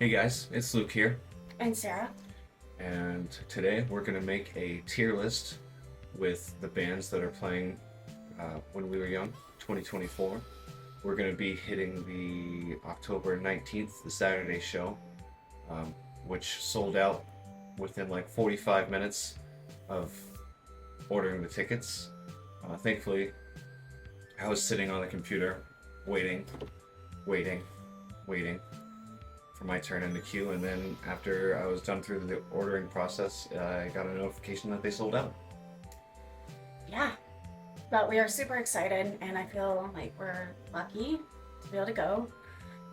Hey guys, it's Luke here, And Sarah. and today we're going to make a tier list with the bands that are playing when we were young, 2024. We're going to be hitting the October 19th, the Saturday show, which sold out within like 45 minutes of ordering the tickets. Thankfully, I was sitting on the computer waiting, waiting, waiting for my turn in the queue, and then after I was done through the ordering process, I got a notification that they sold out. Yeah. But we are super excited, and I feel like we're lucky to be able to go.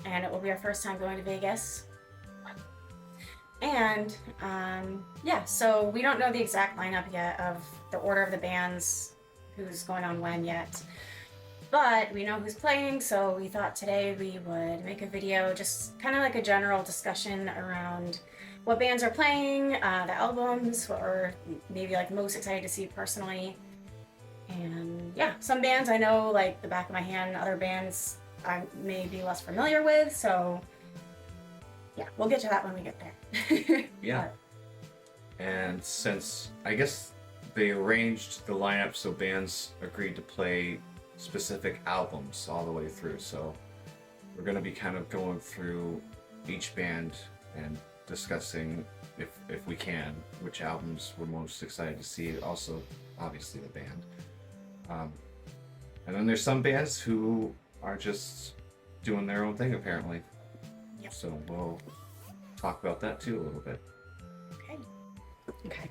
And it will be our first time going to Vegas. And yeah, so we don't know the exact lineup yet of the order of the bands, who's going on when yet. But we know who's playing, so we thought today we would make a video, just kind of like a general discussion around what bands are playing, the albums, what we're maybe like most excited to see personally. And yeah, some bands I know like the back of my hand, other bands I may be less familiar with, so yeah, we'll get to that when we get there. Yeah. And since I guess they arranged the lineup so bands agreed to play specific albums all the way through, so we're going to be kind of going through each band and discussing, if we can, which albums we're most excited to see. Also, obviously, the band. And then there's some bands who are just doing their own thing, apparently. Yep. So we'll talk about that too a little bit. Okay.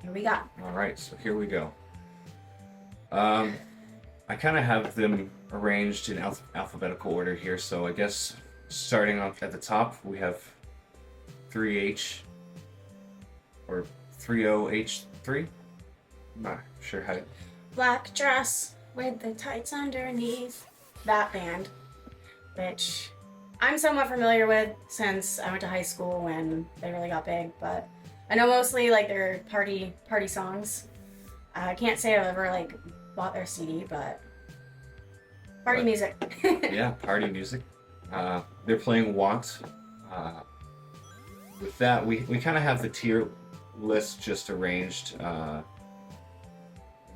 Here we go. All right, so here we go. I kind of have them arranged in alphabetical order here, so I guess starting off at the top, we have 3H or 30H3. I'm not sure how. Black dress with the tights underneath. That band, which I'm somewhat familiar with since I went to high school when they really got big, but I know mostly like their party songs. I can't say I've ever like bought their CD, but party music. Yeah, party music. They're playing Want. With that, we kind of have the tier list just arranged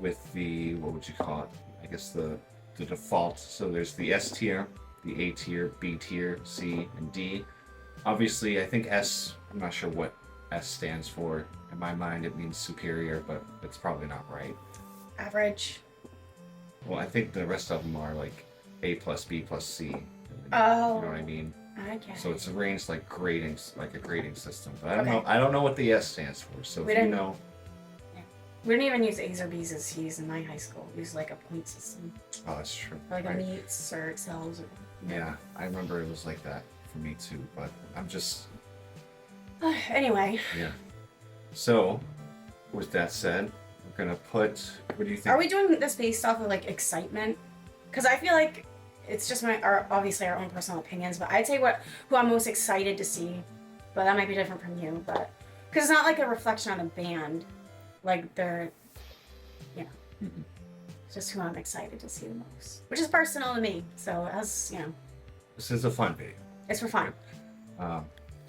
with the, what would you call it? I guess the default. So there's the S tier, the A tier, B tier, C, and D. Obviously, I think S, I'm not sure what S stands for. In my mind, it means superior, but it's probably not right. Average. Well, I think the rest of them are like A plus B plus C. Oh. You know what I mean? Okay. So it's arranged like gradings, like a grading system. But I don't Okay. know. I don't know what the S stands for. So We if you didn't- know, We didn't even use A's or B's as C's in my high school. We used like a point system, oh, that's true. like a Right. meets or excels. Or, Yeah, I remember it was like that for me too. But I'm just Anyway, yeah. So, with that said, we're gonna put. What do you think? are we doing this based off of like excitement? Because I feel like it's just obviously our own personal opinions, but I'd say who I'm most excited to see, but that might be different from you. But because it's not like a reflection on a band, like they're, you know, Mhm. it's just who I'm excited to see the most, which is personal to me. So as you know, This is a fun video. it's for fun.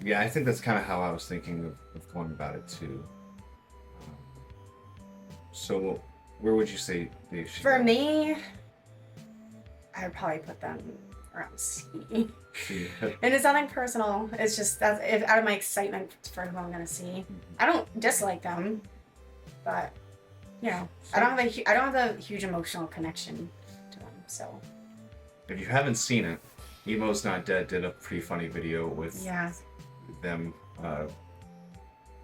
Yeah, I think that's kind of how I was thinking of going about it too. So, where would you say they should For go? me, I would probably put them around C. See, And it's nothing personal. It's just that's out of my excitement for who I'm gonna see. I don't dislike them, but you know, I don't have a huge emotional connection to them. So if you haven't seen it, Emo's Not Dead did a pretty funny video with yeah, them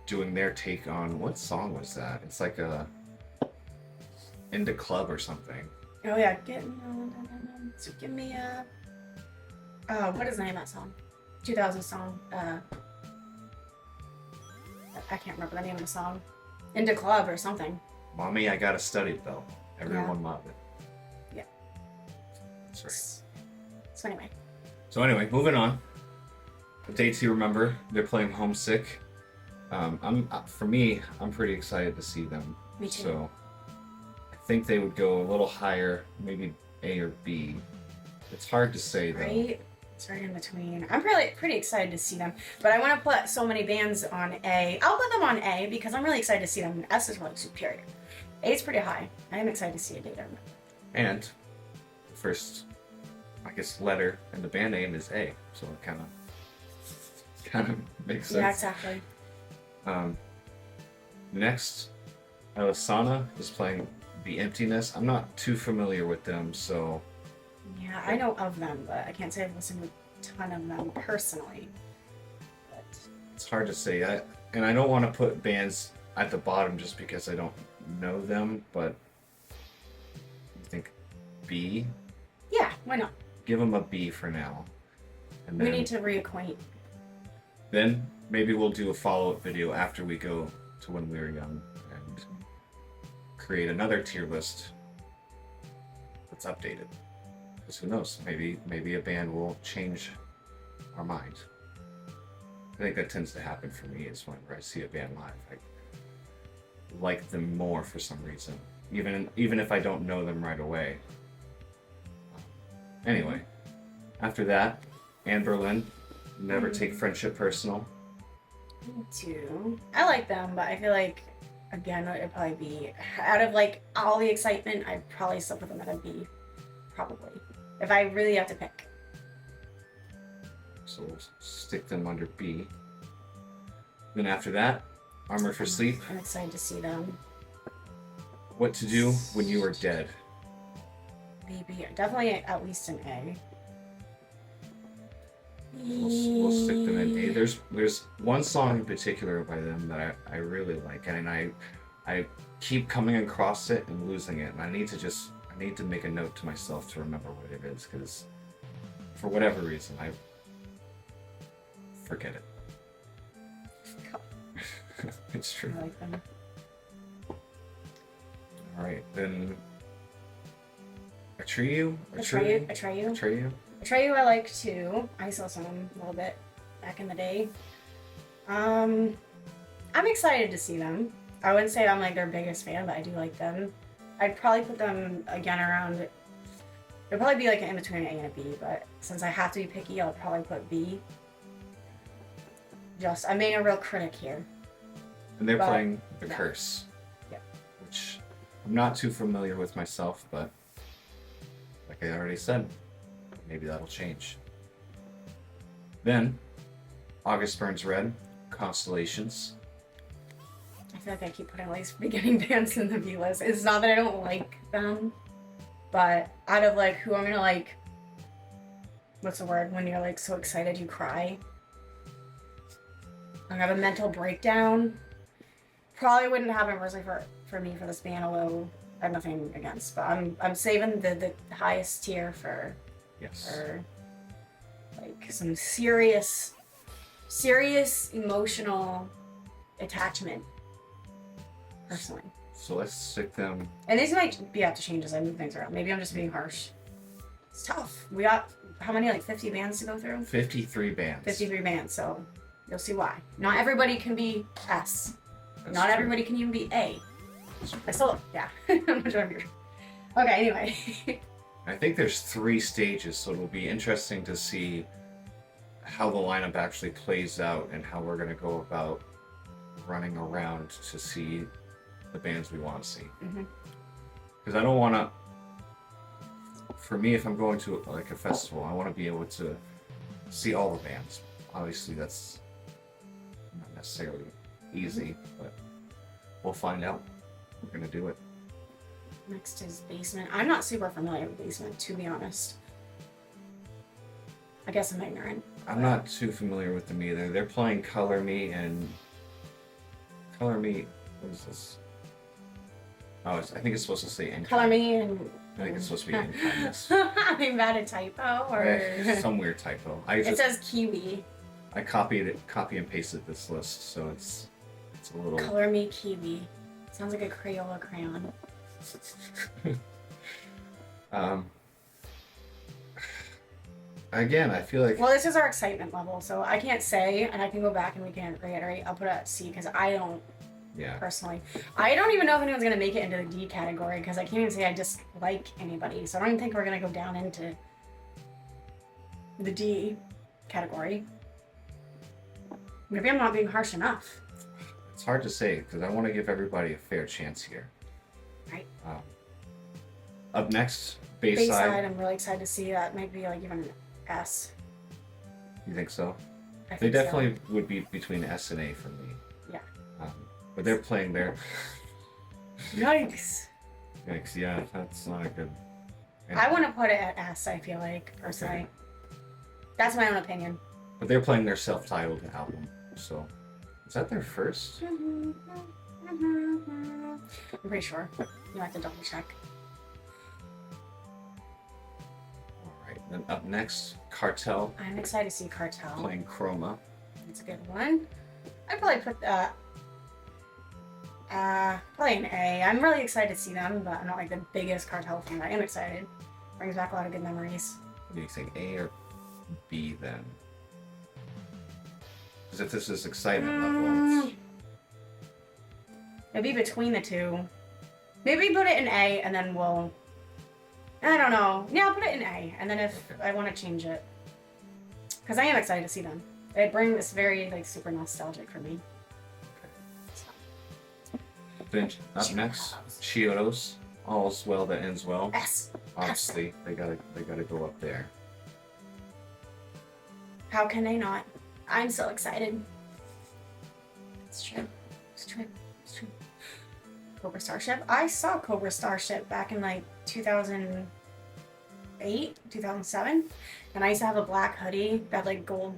doing their take on what song was that? It's like a Indie Club or something. oh yeah, so give me a what is the name of that song? 2000 song. I can't remember the name of the song. Into Club or something. Mommy, I Gotta Study it though. Everyone loved it. Yeah. That's right. So anyway, So anyway, moving on. The dates you remember, they're playing Homesick. For me, I'm pretty excited to see them. Me too. So I think they would go a little higher, maybe A or B. It's hard to say though. right? It's right in between. I'm pretty excited to see them, but I want to put so many bands on A. I'll put them on A because I'm really excited to see them. S is like superior. A is pretty high. I am excited to see a data. And the first, I guess, letter in the band name is A, so it kind of makes sense. Yeah, exactly. Next, Alisana is playing The Emptiness. I'm not too familiar with them, so... Yeah, I know of them, but I can't say I've listened to a ton of them personally. But... It's hard to say. I don't want to put bands at the bottom just because I don't know them, but I think B? Yeah, why not? Give them a B for now. And then, we need to reacquaint. Then maybe we'll do a follow-up video after we go to when we were young and create another tier list that's updated. Because who knows? Maybe a band will change our mind. I think that tends to happen for me is whenever I see a band live. I like them more for some reason. Even if I don't know them right away. Anyway, after that, Anne Berlin, Never Take Friendship Personal. Me too. I like them, but I feel like, again, it'd probably be, out of like all the excitement, I'd probably still put them at a B. Probably. If I really have to pick. So we'll stick them under B. Then after that, Armor for Sleep. I'm excited to see them. What to Do When You Are Dead. Maybe, definitely at least an A. We'll stick them in A. There's one song in particular by them that I really like, and I keep coming across it and losing it, and I need to make a note to myself to remember what it is, because for whatever reason I forget it. It's true. I like them. All right, then Atreyu. Atreyu I like too. I used to listen to them a little bit back in the day. I'm excited to see them. I wouldn't say I'm like their biggest fan, but I do like them. I'd probably put them again around, it'd probably be like an in-between an A and a B, but since I have to be picky, I'll probably put B. I'm being a real critic here. And they're playing The Curse. Yeah. Which I'm not too familiar with myself, but like I already said, maybe that'll change. Then, August Burns Red, Constellations. I feel like I keep putting like beginning bands in the B list. It's not that I don't like them, but out of like who I'm gonna like, what's the word when you're like so excited you cry? I have a mental breakdown. Probably wouldn't happen personally for me for this band, although I have nothing against. But I'm saving the highest tier for like some serious emotional attachment. Personally. So let's stick them. And these might be have to change as I move things around. Maybe I'm just being harsh. It's tough. We got how many, like 50 bands to go through? 53 bands. 53 bands, so you'll see why. Not everybody can be S. That's Not true. everybody can even be A. I still, yeah. I'm not sure. Okay, anyway. I think there's 3 stages, so it'll be interesting to see how the lineup actually plays out and how we're going to go about running around to see the bands we want to see. Because I don't want to, for me, if I'm going to like a festival, I want to be able to see all the bands. Obviously that's not necessarily easy, but we'll find out. We're going to do it. Next is Basement. I'm not super familiar with Basement, to be honest. I guess I'm ignorant. I'm not too familiar with them either. They're playing Color Me and... Color Me... What is this? Oh, I think it's supposed to say In Color Me and... I think it's supposed to be In Kindness. I'm bad at typo, or... Some weird typo. It says Kiwi. I copy and pasted this list, so it's a little... Color Me Kiwi. Sounds like a Crayola crayon. Again, I feel like... Well, this is our excitement level, so I can't say, and I can go back and we can reiterate. I'll put it at C because I don't, personally. I don't even know if anyone's going to make it into the D category because I can't even say I dislike anybody, so I don't even think we're going to go down into the D category. Maybe I'm not being harsh enough. It's hard to say because I want to give everybody a fair chance here. Right. Up next, Bayside, Bayside. I'm really excited to see that. Might be like even an S. You think so? I They think so. definitely would be between S and A for me. Yeah. But they're playing their. Yikes. Yikes, yeah, that's not a good. I want to put it at S, I feel like, personally. Okay. That's my own opinion. But they're playing their self-titled album, so is that their first? I'm pretty sure. You have to double check. All right, then up next, Cartel I'm excited to see Cartel. playing Chroma. It's a good one. I'd probably put that. Probably an A. I'm really excited to see them, but I'm not like the biggest Cartel fan. I am excited. Brings back a lot of good memories. What do you think, A or B then? Because if this is excitement level, Maybe between the two. Maybe put it in A and then we'll. I don't know. Yeah, I'll put it in A, and then if I want to change it, because I am excited to see them. It brings this very like super nostalgic for me. then up next, Chiodos, All's Well That Ends Well. S. Obviously, they gotta go up there. How can they not? I'm so excited. It's true. It's true. It's true. Cobra Starship. I saw Cobra Starship back in like 2008, 2007, and I used to have a black hoodie that like gold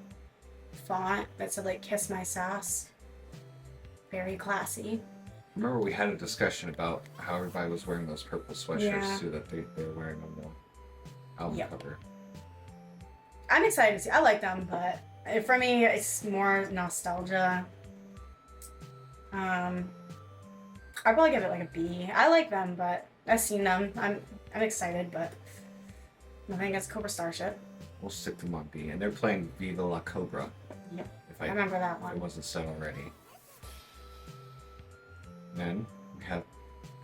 font that said like "Kiss My Sass." Very classy. Remember we had a discussion about how everybody was wearing those purple sweatshirts Yeah. too that they were wearing on the album Yep. cover. I'm excited to see. I like them, but for me, it's more nostalgia. I'd probably give it like a B. I like them, but I've seen them. I'm excited, but nothing against Cobra Starship. We'll stick them on B, and they're playing Viva La Cobra. Yep. If I remember that if one. it wasn't said already. Then we have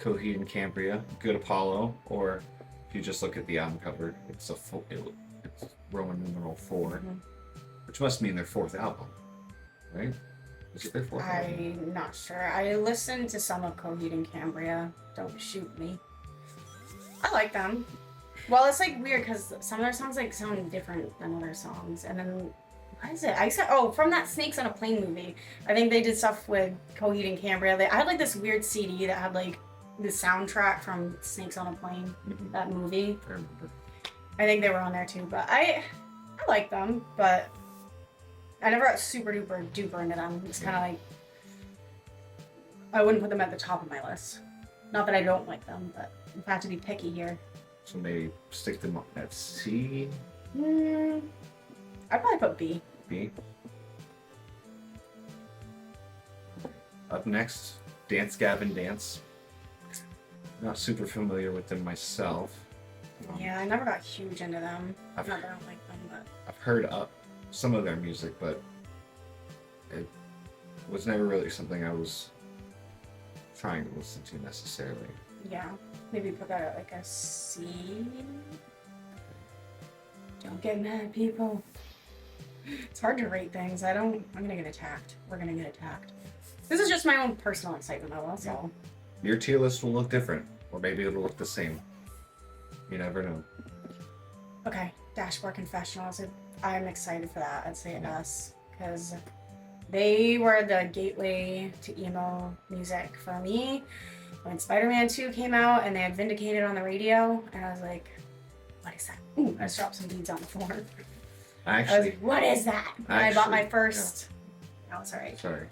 Coheed and Cambria, Good Apollo, or if you just look at the album cover, it's it's Roman numeral 4, Mhm. which must mean their fourth album, right? Is it their fourth album? I'm not sure. I listened to some of Coheed and Cambria. Don't shoot me. I like them. Well, it's like weird because some of their songs like sound different than other songs, and then what is it? I said, oh, from that Snakes on a Plane movie. I think they did stuff with Coheed and Cambria. I had like this weird CD that had like the soundtrack from Snakes on a Plane, Mhm. that movie. I remember. I think they were on there too, but I like them, but I never got super duper into them. It's kind of like I wouldn't put them at the top of my list. Not that I don't like them, but if I have to be picky here, So maybe stick them at C, I'd probably put B. B. Up next, Dance Gavin Dance. Not super familiar with them myself. Yeah, I never got huge into them. Not I've, that I don't like them, but I've heard some of their music, but it was never really something I was trying to listen to necessarily. yeah, maybe put that at like a C. Don't get mad, people. It's hard to rate things. I'm gonna get attacked. We're gonna get attacked. This is just my own personal excitement level, that's all. Your tier list will look different, or maybe it'll look the same. You never know. Okay, Dashboard Confessionals. I'm excited for that. I'd say S, because they were the gateway to emo music for me. When Spider-Man 2 came out and they had Vindicated on the radio, and I was like, what is that? Ooh, I just dropped some beads on the floor. I was Actually, like, what is that? And I bought my Actually, first. Oh, sorry. sorry.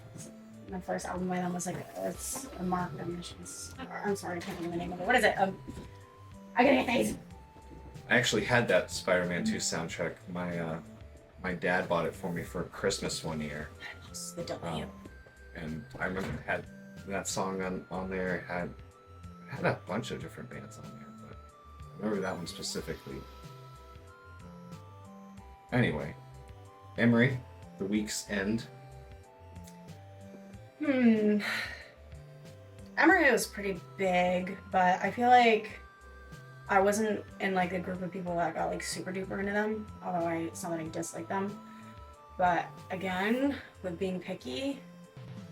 My first album by them was like it's a Mark Emissions. I'm sorry, I can't remember the name of it. What is it? I gotta get these. I actually had that Spider-Man 2 soundtrack. My dad bought it for me for Christmas one year. It's the W. And I remember it had that song on there. It had a bunch of different bands on there, but I remember that one specifically. Anyway, Emery, The Week's End. Emery was pretty big, but I feel like I wasn't in like a group of people that got like super duper into them, although it's not that I dislike them. But again, with being picky,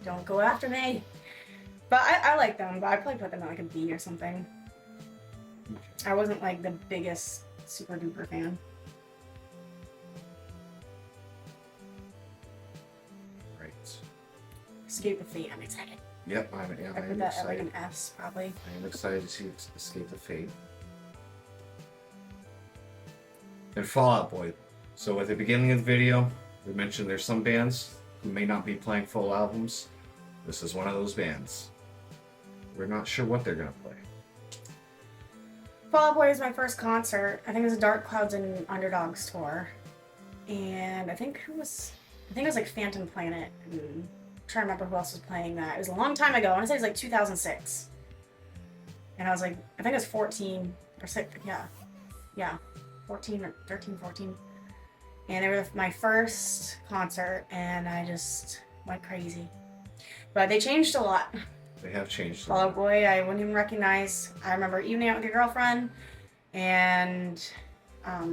don't go after me. But I like them, but I'd probably put them at like a B or something. I wasn't like the biggest super duper fan. Right. Escape the Fate, I'm excited. Yep, I I am put that at like excited. an S probably. I am excited to see Escape the Fate. And Fall Out Boy. So at the beginning of the video, we mentioned there's some bands who may not be playing full albums. This is one of those bands. We're not sure what they're gonna play. Fall Out Boy was my first concert. I think it was a Dark Clouds and Underdogs tour. And I think it was like Phantom Planet. And I'm trying to remember who else was playing that. It was a long time ago. I want to say it was like 2006. And I was like, I think I was 14 or 6. Yeah. 14 or 13, 14. And they were my first concert, and I just went crazy. But they changed a lot. They have changed. Fall Out Boy, I wouldn't even recognize. I remember evening out with your girlfriend, and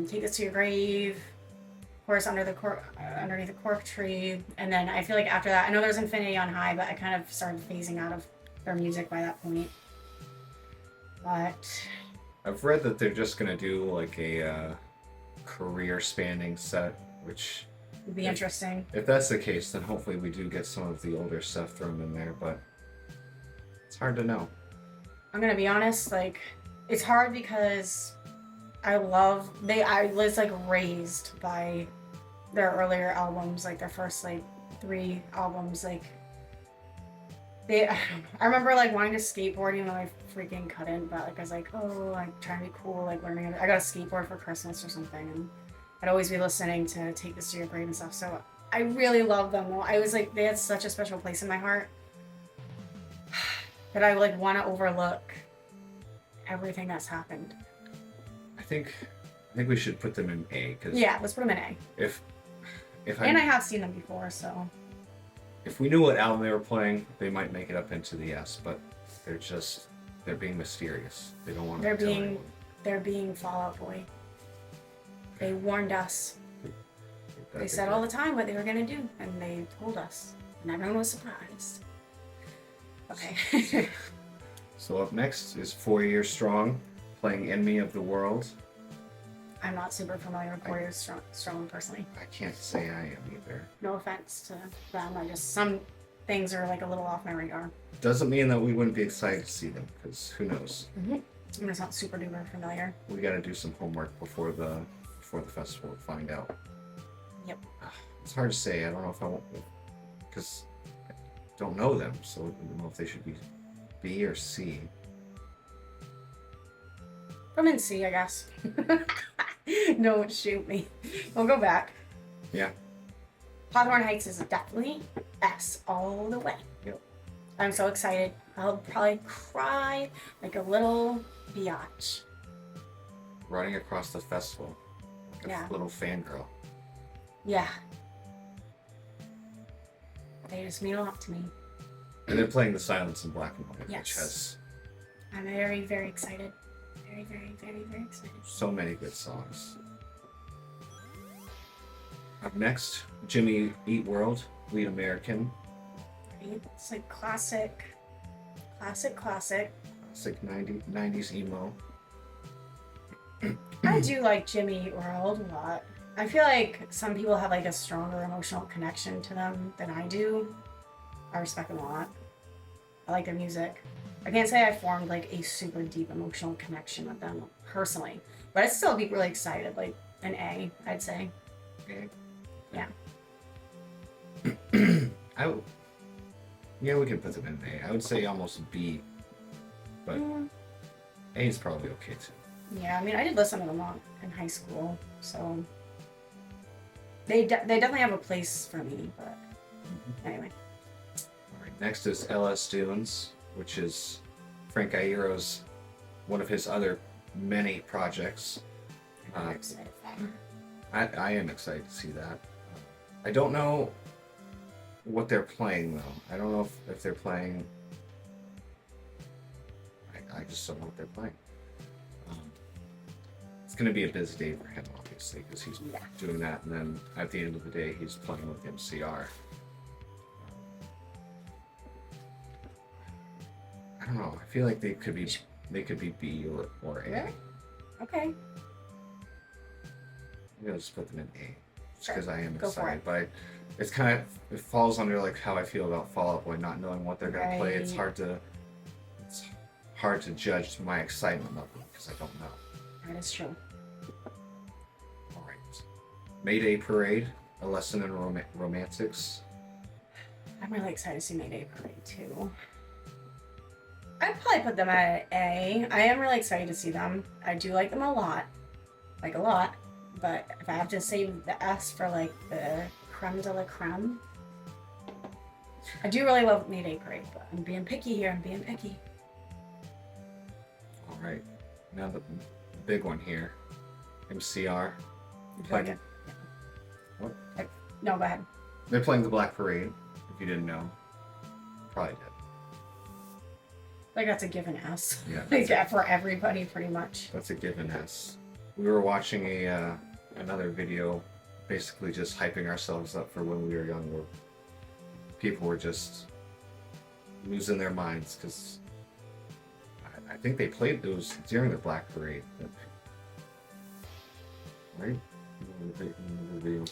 Take This to Your Grave, of course, underneath the cork tree, and then I feel like after that, I know there was Infinity on High, but I kind of started phasing out of their music by that point. But I've read that they're just gonna do like a career-spanning set, which would be interesting. if that's the case, then hopefully we do get some of the older stuff thrown in there. But it's hard to know. I'm gonna be honest, like it's hard because I was like raised by their earlier albums, like their first like 3 albums, like I remember like wanting to skateboard even though I freaking couldn't, but like I was like, oh, I'm trying to be cool, like learning. I got a skateboard for Christmas or something, and I'd always be listening to Take This to Your Grave and stuff. So I really love them. I was like, they had such a special place in my heart that I like want to overlook everything that's happened. I think we should put them in A, because Yeah, let's put them in A. if And I have seen them before, so if we knew what album they were playing, they might make it up into the S. But they're being mysterious. They don't want to tell anyone. they're being Fall Out Boy. They warned us. They said good. all the time what they were gonna do, and they told us, and everyone was surprised. Okay. So up next is 4 Years Strong, playing Enemy of the World. I'm not super familiar with Warriors Strong personally. I can't say I am either. No offense to them. Some things are like a little off my radar. Doesn't mean that we wouldn't be excited to see them, because who knows? I'm just not super duper familiar. We got to do some homework before the festival to find out. Yep. It's hard to say. I don't know if I want, because I don't know them, so I don't know if they should be B or C. I'm in C, I guess. Don't shoot me. We'll go back. Yeah. Hawthorne Heights is definitely S all the way. Yep. I'm so excited. I'll probably cry like a little biatch. Running across the festival, like a Yeah. little fangirl. Yeah. They just mean a lot to me. And they're playing the Silence in Black and White, Yes. which has I'm very, very excited. Very, very, very, very excited. so many good songs. Up next, Jimmy Eat World, Lead American. It's like classic. Classic 90s emo. I do like Jimmy Eat World a lot. I feel like some people have like a stronger emotional connection to them than I do. I respect them a lot. I like their music. I can't say I formed like a super deep emotional connection with them personally, but I'd still be really excited. Like an A, I'd say. Okay. Yeah. Yeah, we can put them in A. I would say almost B, but A is probably okay too. Yeah, I mean, I did listen to them a lot in high school, so they definitely have a place for me. But anyway. All right, next is LS Dunes, which is Frank Iero's one of his other many projects. I'm very excited for them. I am excited to see that. I don't know what they're playing though. I don't know if they're playing. I just don't know what they're playing. it's going to be a busy day for him, obviously, because he's Yeah. doing that, and then at the end of the day, he's playing with MCR. I don't know. I feel like they could be B or A. Really? Okay. I'm gonna just put them in A, just Sure. because I am Go for excited. But it's kind of it falls under like how I feel about Fall Out Boy, not knowing what they're gonna play. It's Right. hard to judge my excitement level because I don't know. That is true. All right, Mayday Parade, a lesson in romantics. I'm really excited to see Mayday Parade too. I'd probably put them at A. I am really excited to see them. I do like them a lot. Like a lot. But if I have to save the S for like the creme de la creme, I do really love Mayday Parade, but I'm being picky here. I'm being picky. All right, now the big one here, MCR. Okay. What? No, go ahead. They're playing the Black Parade. If you didn't know, probably did. Like that's a given S. Yeah, Like that for everybody, pretty much. that's a given. S. We were watching another video, basically just hyping ourselves up for when we were young, where people were just losing their minds because I think they played those during the Black Parade, right?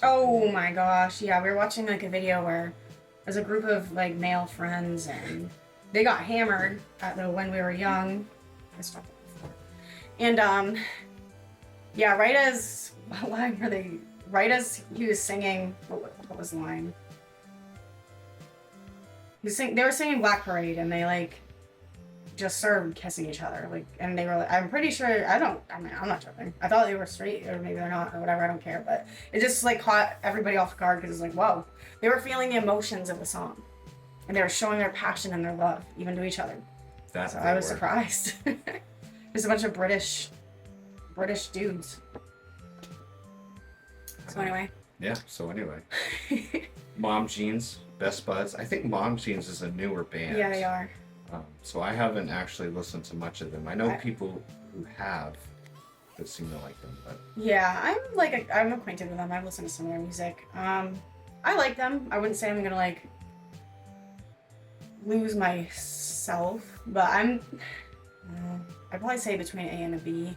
Oh my gosh, yeah, we were watching like a video where there's a group of like male friends and they got hammered at the when we were young. I stopped it before. And yeah, right as what line were they? Right as he was singing, what was the line? They were singing Black Parade and they like just started kissing each other, like, and they were like, I'm pretty sure, I'm not joking, I thought they were straight, or maybe they're not, or whatever, I don't care, but it just like caught everybody off guard because it's like, whoa, they were feeling the emotions of the song and they were showing their passion and their love even to each other. So I was surprised. There's a bunch of British dudes. So anyway. Yeah, so anyway. Mom Jeans, Best Buds. I think Mom Jeans is a newer band. Yeah, they are. So I haven't actually listened to much of them. I know people who have that seem to like them, but yeah, I'm acquainted with them. I've listened to some of their music. I like them. I wouldn't say I'm gonna like lose myself, but I'd probably say between A and a B.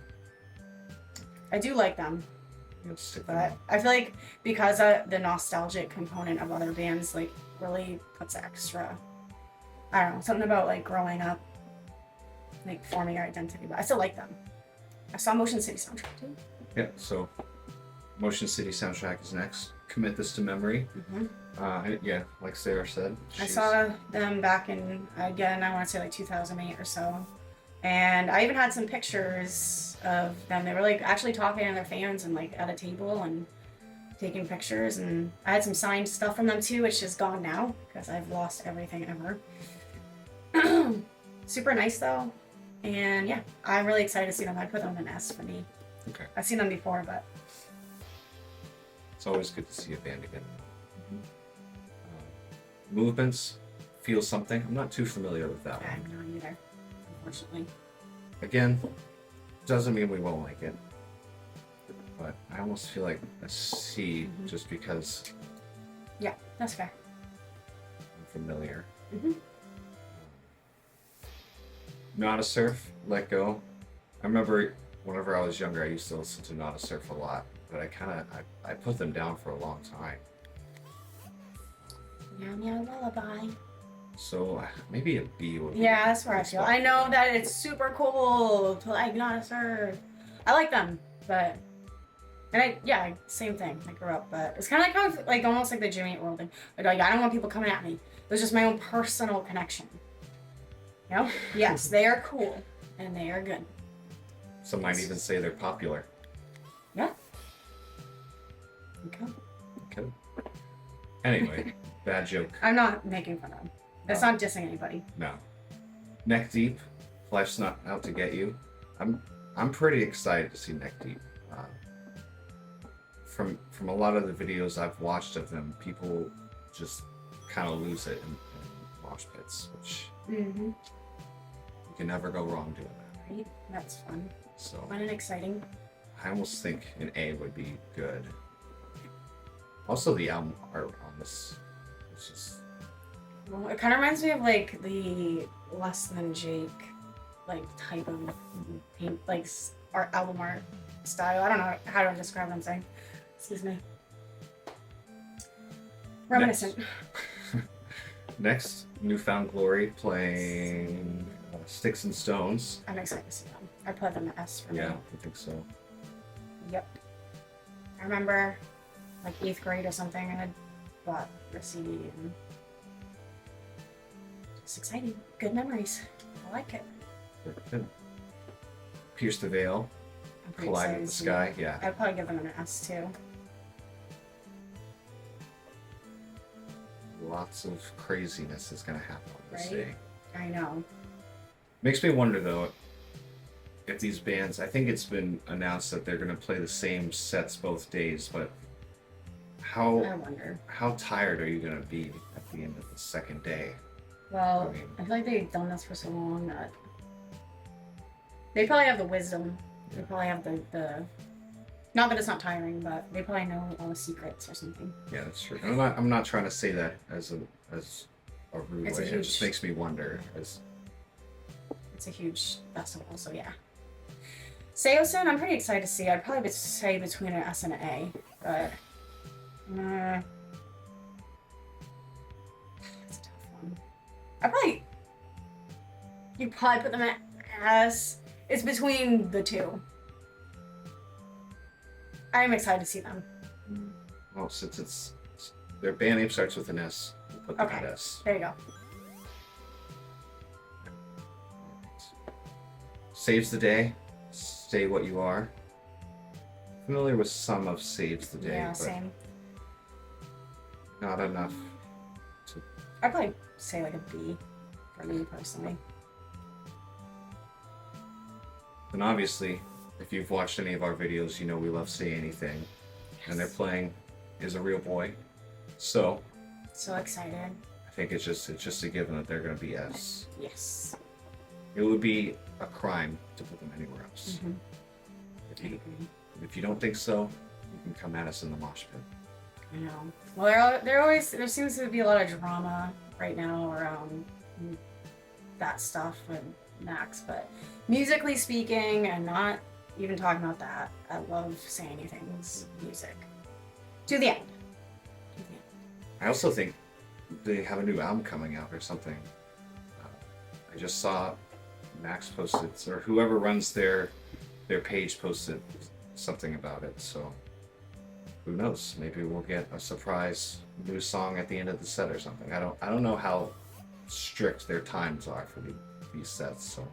I do like them, you'll stick but them. I feel like because the nostalgic component of other bands like really puts extra. I don't know, something about like growing up, like forming your identity. But I still like them. I saw Motion City soundtrack too. Yeah, so Motion City soundtrack is next. Commit this to memory. Mm-hmm. Yeah, like Sarah said. I saw them back in, again, I want to say like 2008 or so. And I even had some pictures of them. They were like actually talking to their fans and like at a table and taking pictures. And I had some signed stuff from them too, which is gone now because I've lost everything ever. Super nice though. And yeah, I'm really excited to see them. I put them in S for me. Okay. I've seen them before, but It's always good to see a band again. Movements, Feel Something. I'm not too familiar with that one. I'm not either, unfortunately. Again, doesn't mean we won't like it. But I almost feel like a C just because Yeah, that's fair. I'm familiar. Mm-hmm. Not a Surf, Let Go. I remember whenever I was younger, I used to listen to Not a Surf a lot, but I put them down for a long time. Meow meow lullaby. So maybe a B would be. Yeah, that's where I feel. I know that it's super cool to like Not a Surf. I like them, but same thing. I grew up, but it's kind of like almost like the Jimmy Eat World thing. Like I don't want people coming at me. It was just my own personal connection. You know? Yes, they are cool and they are good. Some might even say they're popular. Yeah. Okay. Okay. Anyway, bad joke. I'm not making fun of them. That's not dissing anybody. No. Neck Deep, Life's Not Out to Get You. I'm pretty excited to see Neck Deep. From a lot of the videos I've watched of them, people just kind of lose it in mosh pits, which you can never go wrong doing that. Right? That's fun. So Fun and exciting. I almost think an A would be good. Also, the album art on this is just Well, it kind of reminds me of like the Less Than Jake, like type of paint, like art album art style. I don't know how to describe what I'm saying. Excuse me. Reminiscent. Next, Newfound Glory playing Sticks and Stones. I'm excited to see them. I put them at S for Yeah, me. I think so. Yep. I remember like 8th grade or something, I had bought the CD and it's exciting. Good memories. I like it. Good. Pierce the Veil, I'm pretty Collide excited with the to see Sky. it. Yeah, I'd probably give them an S too. lots of craziness is going to happen on this Right? day. I know. Makes me wonder though if these bands. I think it's been announced that they're going to play the same sets both days, but I how wonder. tired are you going to be at the end of the second day? Well, I mean- I feel like they've done this for so long that they probably have the wisdom. They Yeah. probably have the not that it's not tiring, but they probably know all the secrets or something. Yeah, that's true. I'm not trying to say that as a rude It's a way. It just huge- makes me wonder. As It's a huge festival, so yeah. Seosin, I'm pretty excited to see. I'd probably say between an S and an A, but it's a tough one. You'd probably put them at S. It's between the two. I'm excited to see them. well, since their band name starts with an S, we'll put them Okay. at S. There you go. Saves the Day, Stay What You Are. Familiar with some of Saves the Day, Yeah, but same. not enough. I'd probably say like a B for me personally. And obviously, if you've watched any of our videos, you know we love Say Anything. And they're playing Is a Real Boy. So So excited. I think it's just a given that they're gonna be S. Yes. It would be a crime to put them anywhere else. Mhm. If you don't think so, you can come at us in the mosh pit. I know. Well, there seems to be a lot of drama right now around that stuff with Max, but musically speaking, and not even talking about that, I love Say Anything's music. To the end. To the end. I also think they have a new album coming out or something. I just saw Max posted, or whoever runs their page posted something about it. So who knows? Maybe we'll get a surprise new song at the end of the set or something. I don't know how strict their times are for these sets. So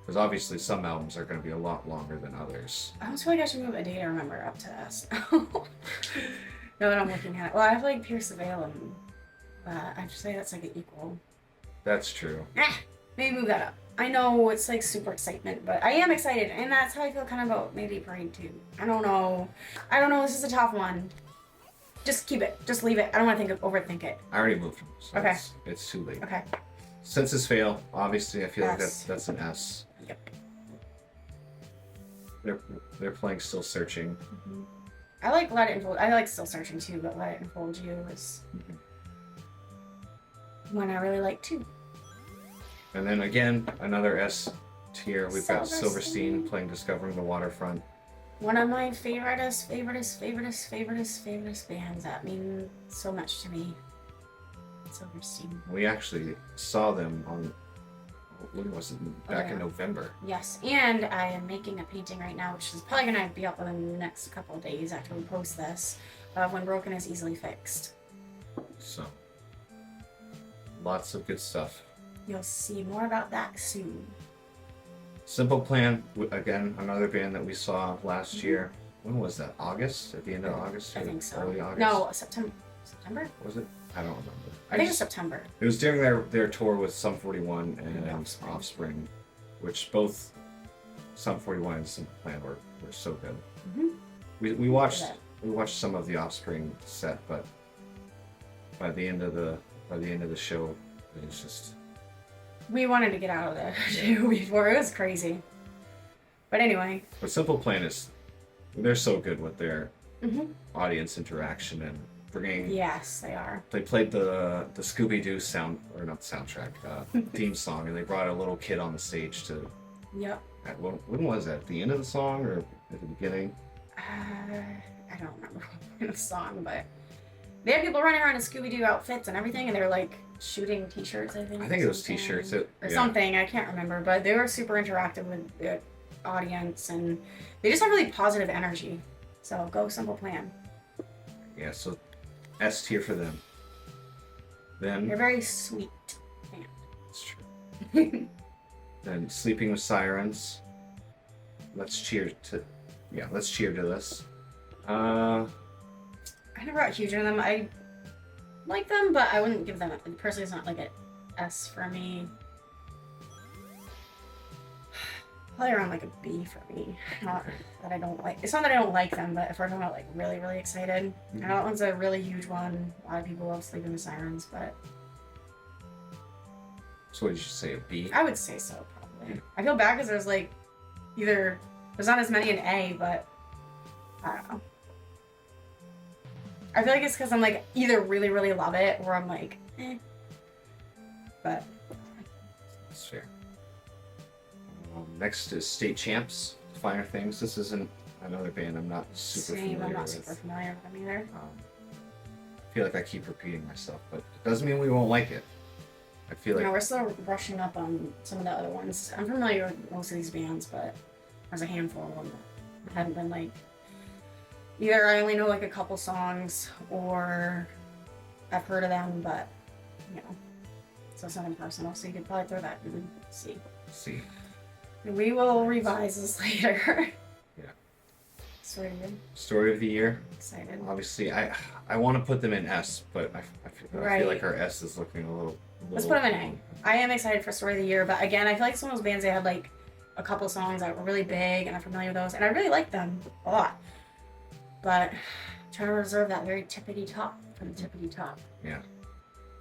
because obviously some albums are going to be a lot longer than others. I almost feel like I should move a data remember up to S. No, that I'm looking at it. Well, I have like Pierce the Veil and I'd say that's like an equal. That's true. Maybe move that up. I know it's like super excitement, but I am excited, and that's how I feel kind of about maybe Parade 2. I don't know. This is a tough one. Just keep it. Just leave it. I don't want to overthink it. I already moved them, so Okay. it's too late. Okay. Census Fail, obviously I feel like S. that's an S. Yep. They're playing Still Searching. I like Let It Unfold. I like Still Searching too, but Let It Unfold You is one I really like too. And then again, another S tier. We've got Silverstein. Silverstein playing Discovering the Waterfront. One of my favoriteest bands that mean so much to me. Silverstein. We actually saw them on, when was it? Back in yeah. November. Yes, and I am making a painting right now, which is probably going to be up within the next couple of days after we post this, of When Broken is Easily Fixed. So, lots of good stuff. You'll see more about that soon. Simple Plan, again, another band that we saw last year. When was that? August? At the end of August? I or think so. Early August? No, September? Was it? I don't remember. I think it's September. It was during their tour with Sum 41 and Offspring. Offspring, which both Sum 41 and Simple Plan were so good. Mm-hmm. We watched some of the Offspring set, but by the end of the show, it was just We wanted to get out of there too before. It was crazy. But anyway, But Simple Plan is They're so good with their Hmm. audience interaction and bringing. Yes, they are. They played the Scooby Doo or not soundtrack, theme song, and they brought a little kid on the stage to. Yep. When was that? At the end of the song or at the beginning? I don't remember the song, but they had people running around in Scooby-Doo outfits and everything, and they were like shooting T-shirts. I think. I think or it was something. T-shirts. Or Yeah. something. I can't remember, but they were super interactive with the audience, and they just have really positive energy. So go Simple Plan. Yeah. So S tier for them. Then They're very sweet. it's true. Then Sleeping with Sirens. Let's cheer to this. I never got huge into them. I like them, but I wouldn't give them. Personally, it's not like an S for me. Probably around like a B for me. Not that I don't like. It's not that I don't like them, but if we're talking about like really, really excited, I know that one's a really huge one. A lot of people love Sleeping with Sirens, but So what did you say? A B? I would say so probably. I feel bad because there's like either there's not as many in A, but I don't know. I feel like it's because I'm like either really, really love it or I'm like, eh. But That's fair. Next is State Champs, Finer Things. This isn't another band I'm not super same. familiar I'm not with. super familiar with them either. I feel like I keep repeating myself, but it doesn't mean we won't like it. I feel like We're still brushing up on some of the other ones. I'm familiar with most of these bands, but there's a handful of them that haven't been like. Either I only know like a couple songs, or I've heard of them, but you know, so it's nothing personal. So you could probably throw that in C. C. We will revise this later. Yeah. Story of the year. Story of the Year. Excited. Obviously, I want to put them in S, but I feel Right. like our S is looking a little. Let's put them in A. I am excited for Story of the Year, but again, I feel like some of those bands they had like a couple songs that were really big, and I'm familiar with those, and I really like them a lot. But I'm trying to reserve that very tippity top for the tippity top. Yeah.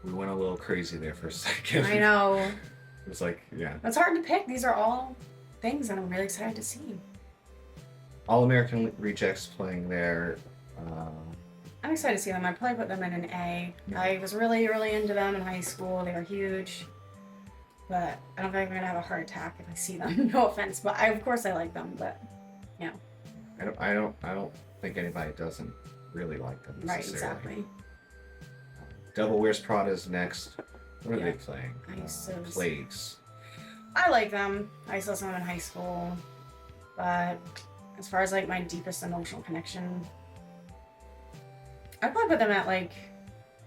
We went a little crazy there for a second. I know. It was like, yeah. It's hard to pick. These are all things that I'm really excited to see. All American Rejects playing there. I'm excited to see them. I'd probably put them in an A. I was really, really into them in high school. They were huge. But I don't think I'm going to have a heart attack if I see them. No offense. But of course I like them, but you know. I don't think anybody doesn't really like them Right, necessarily. exactly. Devil Wears Prada is next. What are Yeah. they playing? I used to- Plagues. I like them. I saw some in high school. But as far as like my deepest emotional connection, I'd probably put them at like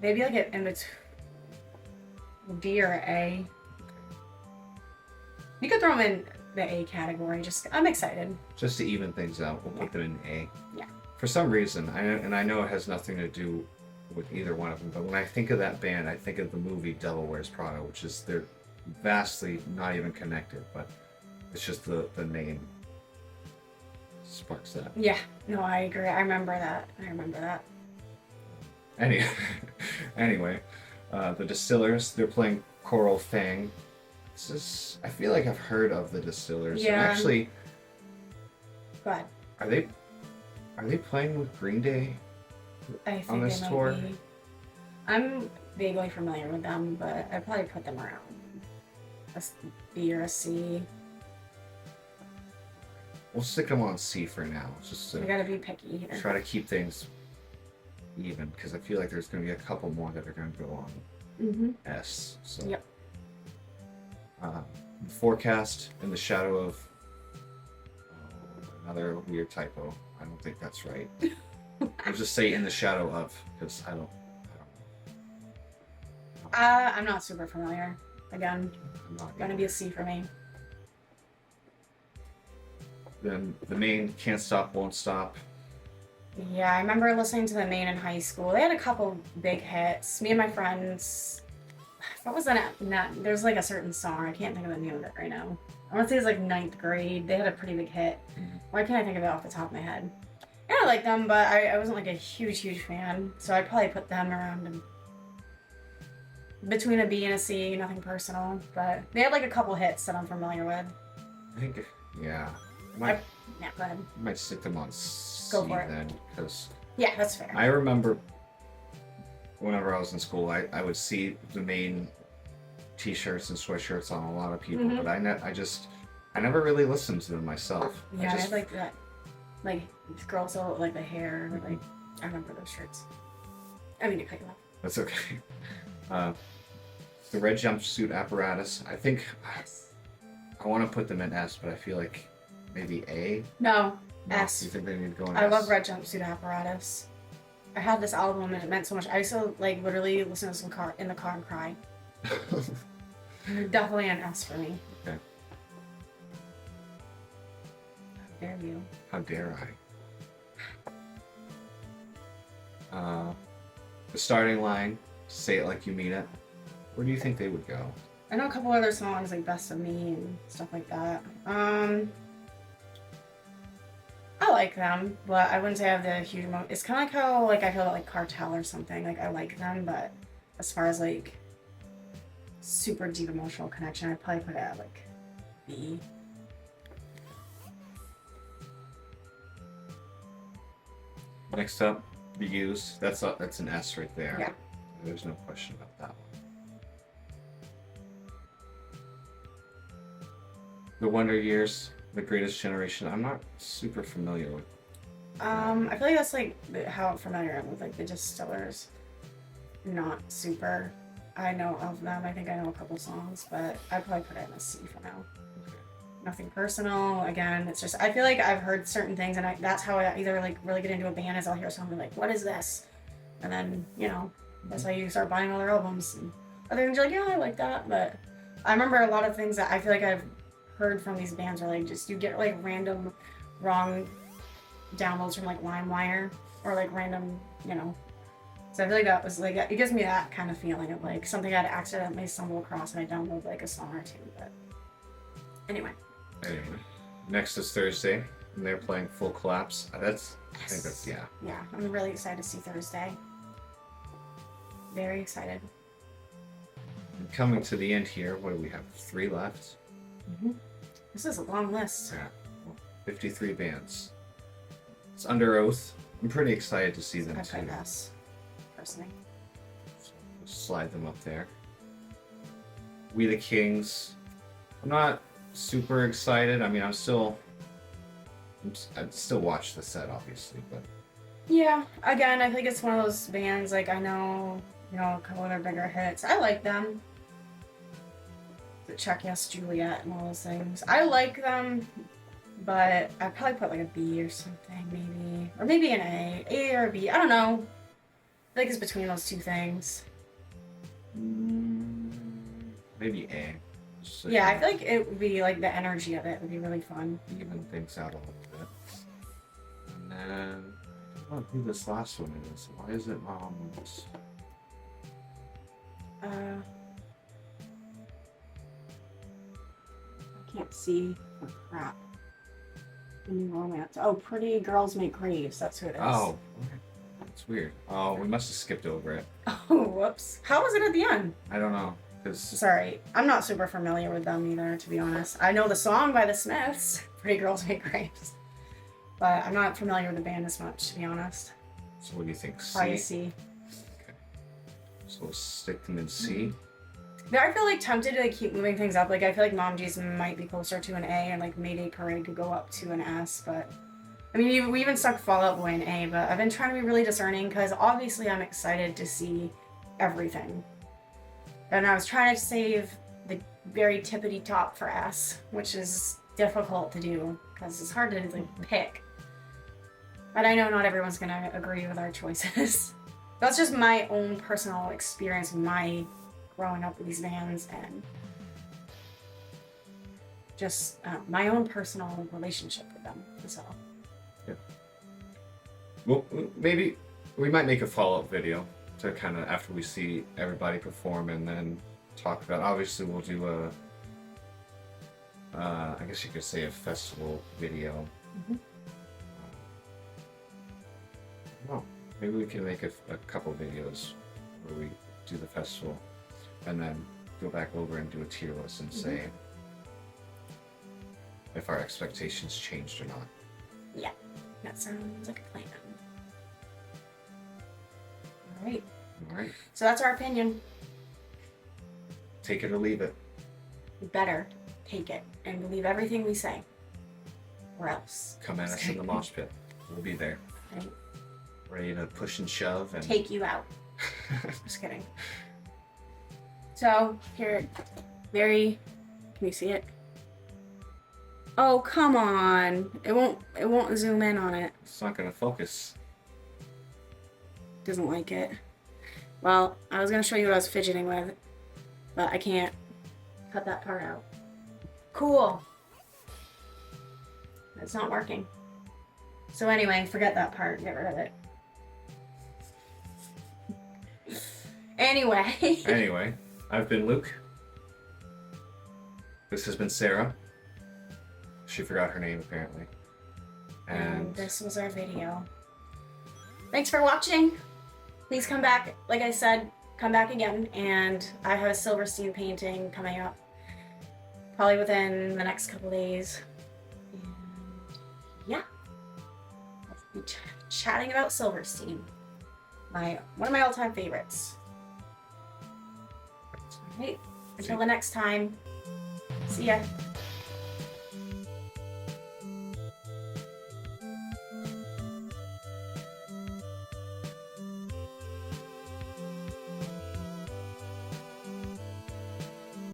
maybe like in between B or A. You could throw them in the A category. Just I'm excited. Just to even things out, we'll put them in A. Yeah. For some reason, I know it has nothing to do with either one of them, but when I think of that band, I think of the movie Devil Wears Prada, which is they're vastly not even connected, but it's just the name sparks that. Yeah. No, I agree. I remember that. Anyway, the Distillers, they're playing Coral Fang. I feel like I've heard of the Distillers. And Yeah. actually, Go ahead. are they playing with Green Day? I think On this they might tour? be. I'm vaguely familiar with them, but I'd probably put them around a B or a C. We'll stick them on C for now, just We to gotta be picky here. try to keep things even, because I feel like there's going to be a couple more that are going to go on Mm-hmm. S. So. Yep. Forecast in the shadow of another weird typo. I don't think that's right. I'll just say in the shadow of, because I don't know. I'm not super familiar. Again, I'm not gonna be a C for me. Then the main Can't Stop, Won't Stop. Yeah, I remember listening to the Main in high school. They had a couple big hits. Me and my friends. What was that? There's like a certain song. I can't think of the name of it right now. I want to say it was like 9th grade. They had a pretty big hit. Mhm. Why can't I think of it off the top of my head? Yeah, I like them, but I wasn't like a huge fan. So I'd probably put them around between a B and a C. Nothing personal, but they had like a couple hits that I'm familiar with. I think, yeah. Might, Yeah, go ahead. might stick them on C Go for it. then, because Yeah, that's fair. I remember whenever I was in school, I would see the main T-shirts and sweatshirts on a lot of people, Mhm. but I never really listened to them myself. Yeah, I I just, like that. Like girls all like the hair. Like I remember those shirts. I mean, to cut you off. That's okay. The red jumpsuit apparatus. I think I want to put them in S, but I feel like maybe A. No, No, S. You think they need to go in I S? love Red Jumpsuit Apparatus. I had this album and it meant so much. I used to like literally listen to some in the car and cry. Definitely an S for me. Okay. How dare you? How dare I? The starting line, "Say It Like You Mean It." Where do you think they would go? I know a couple other songs like "Best of Me" and stuff like that. I like them, but I wouldn't say I have the huge amount. It's kind of like how like I feel about like Cartel or something. Like I like them, but as far as like super deep emotional connection, I'd probably put it at like B. Next up, the Used. That's an S right there. Yeah. There's no question about that one. The Wonder Years, The Greatest Generation. I'm not super familiar with. I feel like that's like how familiar I am with like the Distillers. Not super. I know of them. I think I know a couple songs, but I'd probably put it in a C for now. Okay. Nothing personal. Again, it's just I feel like I've heard certain things, and that's how I either like really get into a band is I'll hear something like, "What is this?" And then that's how you start buying all their albums. And other things you're like, "Yeah, I like that," but I remember a lot of things that I feel like I've heard from these bands are like just you get like random wrong downloads from like LimeWire or like random. So I feel like that was like it gives me that kind of feeling of like something I'd accidentally stumble across and I download like a song or two. But anyway, Next is Thursday, and they're playing Full Collapse. I think that's yeah. Yeah, I'm really excited to see Thursday. Very excited. And coming to the end here, what do we have? 3 left. This is a long list. Yeah, 53 bands. It's Under Oath. I'm pretty excited to see them I too. put S, personally. So we'll slide them up there. We the Kings. I'm not super excited. I mean, I'd still watch the set, obviously, but Yeah, again, I think it's one of those bands, like, I know, a couple of their bigger hits. I like them. The Check Yes Juliet and all those things. I like them, but I'd probably put, like, a B or something, maybe. Or maybe an A. A or a B. I don't know. I think it's between those two things. maybe A. Just Yeah, I feel like it would be, like, the energy of it would be really fun. even things out a little bit. And then I don't know who this last one is. Why is it not on the list? I can't see. Oh, crap. New romance. Oh, Pretty Girls Make Graves. That's who it is. Oh, that's weird. Oh, we must have skipped over it. Oh, whoops. How was it at the end? I don't know. Cause Sorry, I'm not super familiar with them either, to be honest. I know the song by the Smiths, Pretty Girls Make Graves, but I'm not familiar with the band as much, to be honest. So what do you think? C? Probably C. Okay. So we'll stick them in C. But I feel like tempted to like, keep moving things up. Like I feel like Mom G's might be closer to an A, and like Mayday Parade could go up to an S. But I mean, we even stuck Fall Out Boy in A. But I've been trying to be really discerning because obviously I'm excited to see everything. And I was trying to save the very tippity top for S, which is difficult to do because it's hard to like pick. But I know not everyone's gonna agree with our choices. That's just my own personal experience, my growing up with these bands, and just my own personal relationship with them. So. Yeah. Well, maybe we might make a follow-up video to kind of after we see everybody perform, and then talk about. Obviously, we'll do a. I guess you could say a festival video. Oh, maybe we can make a couple videos where we do the festival, and then go back over and do a tier list and say if our expectations changed or not. Yeah, that sounds like a plan. All right. All right. So that's our opinion. Take it or leave it. We better take it and believe everything we say, or else. Come at us in the mosh pit. We'll be there. Right. Ready to push and shove and Take you out. Just kidding. So here, Mary, can you see it? Oh, come on! It won't zoom in on it. It's not gonna focus. Doesn't like it. Well, I was gonna show you what I was fidgeting with, but I can't. Cut that part out. Cool. It's not working. So anyway, forget that part. Get rid of it. Anyway. Anyway, I've been Luke. This has been Sarah. She forgot her name apparently. And this was our video. Thanks for watching. Please come back. Like I said, come back again. And I have a Silverstein painting coming up. Probably within the next couple days. And yeah. I'll be chatting about Silverstein. One of my all-time favorites. Alright. Until the next time. See ya.